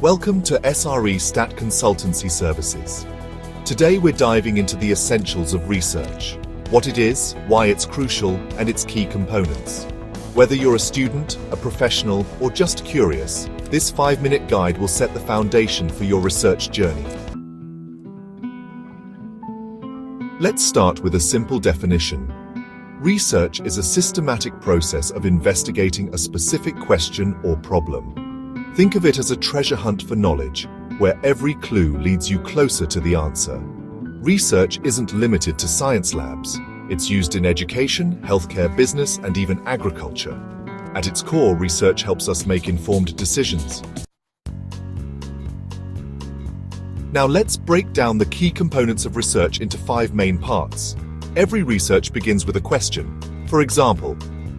Welcome to SRE Statconsultancy Services. Today we're diving into the essentials of research, what it is, why it's crucial, and its key components. Whether you're a student, a professional, or just curious, this 5-minute guide will set the foundation for your research journey. Let's start with a simple definition. Research is a systematic process of investigating a specific question or problem. Think of it as a treasure hunt for knowledge, where every clue leads you closer to the answer. Research isn't limited to science labs. It's used in education, healthcare, business, and even agriculture. At its core, research helps us make informed decisions. Now let's break down the key components of research into 5 main parts. Every research begins with a question. For example,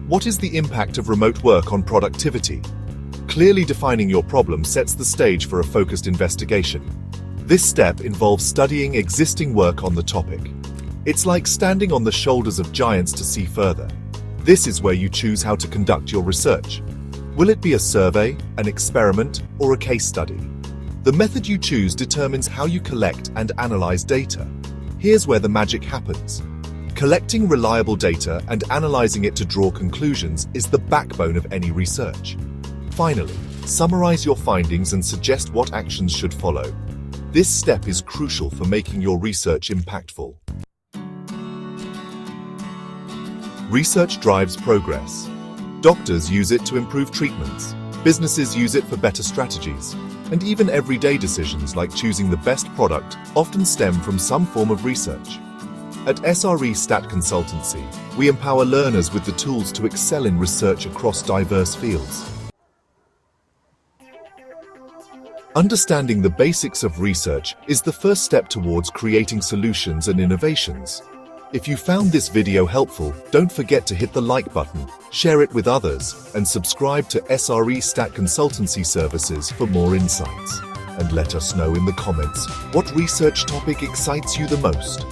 what is the impact of remote work on productivity? Clearly defining your problem sets the stage for a focused investigation. This step involves studying existing work on the topic. It's like standing on the shoulders of giants to see further. This is where you choose how to conduct your research. Will it be a survey, an experiment, or a case study? The method you choose determines how you collect and analyze data. Here's where the magic happens. Collecting reliable data and analyzing it to draw conclusions is the backbone of any research. Finally, summarize your findings and suggest what actions should follow. This step is crucial for making your research impactful. Research drives progress. Doctors use it to improve treatments, businesses use it for better strategies, and even everyday decisions like choosing the best product often stem from some form of research. At SRE Statconsultancy, we empower learners with the tools to excel in research across diverse fields. Understanding the basics of research is the first step towards creating solutions and innovations. If you found this video helpful, don't forget to hit the like button, share it with others, and subscribe to SRE Statconsultancy Services for more insights. And let us know in the comments what research topic excites you the most.